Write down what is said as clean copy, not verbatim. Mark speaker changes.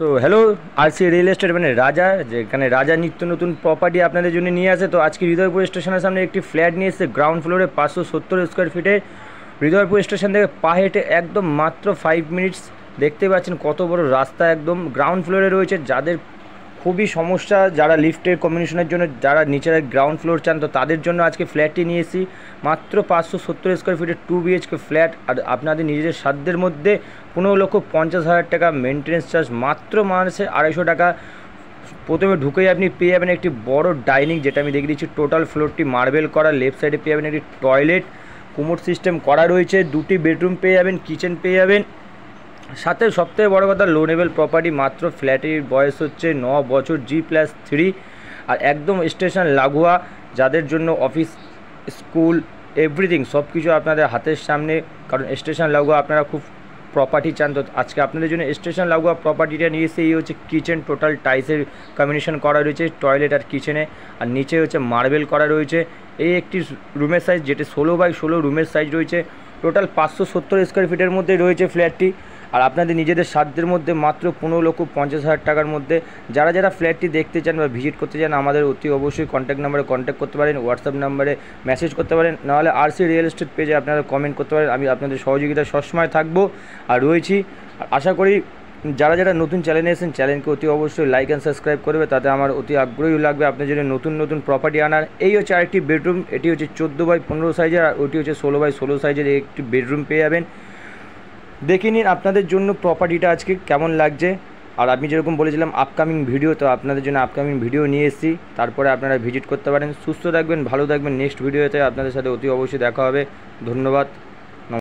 Speaker 1: So hello, RC real estate মানে রাজা, যেখানে রাজা নিত্য নতুন প্রপার্টি আপনাদের জন্য নিয়ে আসে। তো আজকে হৃদয়পুর স্টেশনের সামনে একটি ফ্ল্যাট নিয়ে এসেছে গ্রাউন্ড ফ্লোরে 570 স্কোয়ার ফিটে। হৃদয়পুর স্টেশন থেকে পা হেঁটে একদম মাত্র 5 মিনিটস। দেখতে পাচ্ছেন কত বড় রাস্তা, একদম গ্রাউন্ড ফ্লোরে রয়েছে। যাদের খুবই সমস্যা, যারা লিফটের কম্বিনেশনের জন্য যারা নিচের গ্রাউন্ড ফ্লোর চান, তো তাদের জন্য আজকে ফ্ল্যাটটি নিয়ে এসেছি। মাত্র 570 স্কোয়ার ফিটের 2 বিএইচকে ফ্ল্যাট, আর আপনাদের নিজেদের সাধ্যের মধ্যে 15,50,000 টাকা মেনটেন্যান্স চার্জ, মাত্র মাসে 250 টাকা। প্রথমে ঢুকেই আপনি পেয়ে যাবেন একটি বড় ডাইনিং, যেটা আমি দেখে দিচ্ছি। টোটাল ফ্লোরটি মার্বেল করা। লেফট সাইডে পেয়ে যাবেন একটি টয়লেট, কুমোড সিস্টেম করা রয়েছে। 2টি বেডরুম পেয়ে যাবেন, কিচেন পেয়ে যাবেন। সাথে সবথেকে বড় কথা, লোনেবল প্রপার্টি। মাত্র ফ্ল্যাটের বয়স হচ্ছে 9 বছর, G+3, আর একদম স্টেশন লাগোয়া। যাদের জন্য অফিস, স্কুল, এভরিথিং সব কিছু আপনাদের হাতের সামনে, কারণ স্টেশন লাগোয়া আপনারা খুব প্রপার্টি চান। তো আজকে আপনাদের জন্য স্টেশন লাগোয়া প্রপার্টিটা নিয়ে এসে, এই হচ্ছে কিচেন, টোটাল টাইলসের কম্বিনেশন করা রয়েছে টয়লেট আর কিচেনে, আর নিচে হচ্ছে মার্বেল করা রয়েছে। এই একটি রুমের সাইজ, যেটি 16x16 রুমের সাইজ রয়েছে। টোটাল 570 স্কোয়ার ফিটের মধ্যে রয়েছে ফ্ল্যাটটি, আর আপনাদের নিজেদের সাধ্যের মধ্যে মাত্র 15,50,000 টাকার মধ্যে। যারা যারা ফ্ল্যাটটি দেখতে চান বা ভিজিট করতে চান, আমাদের অতি অবশ্যই কন্ট্যাক্ট নাম্বারে কন্ট্যাক্ট করতে পারেন, হোয়াটসঅ্যাপ নাম্বারে মেসেজ করতে পারেন, নাহলে আরসি রিয়েল এস্টেট পেজে আপনারা কমেন্ট করতে পারেন। আমি আপনাদের সহযোগিতা সবসময় থাকবো আর রয়েছি। আশা করি যারা যারা নতুন চ্যানেলে এসেছেন, চ্যানেলকে অতি অবশ্যই লাইক অ্যান্ড সাবস্ক্রাইব করবে, তাতে আমার অতি আগ্রহী লাগবে আপনার জন্য নতুন নতুন প্রপার্টি আনার। এই হচ্ছে আরেকটি বেডরুম, এটি হচ্ছে 14x15 সাইজের, আর ওটি হচ্ছে 16x16 সাইজের একটি বেডরুম পেয়ে যাবেন। দেখে নিন আপনাদের জন্য প্রপার্টিটা আজকে কেমন লাগছে। আর আমি যেরকম বলেছিলাম আপকামিং ভিডিও, তো আপনাদের জন্য আপকামিং ভিডিও নিয়ে এসেছি, তারপরে আপনারা ভিজিট করতে পারেন। সুস্থ থাকবেন, ভালো থাকবেন। নেক্সট ভিডিওতে আপনাদের সাথে অতি অবশ্যই দেখা হবে। ধন্যবাদ।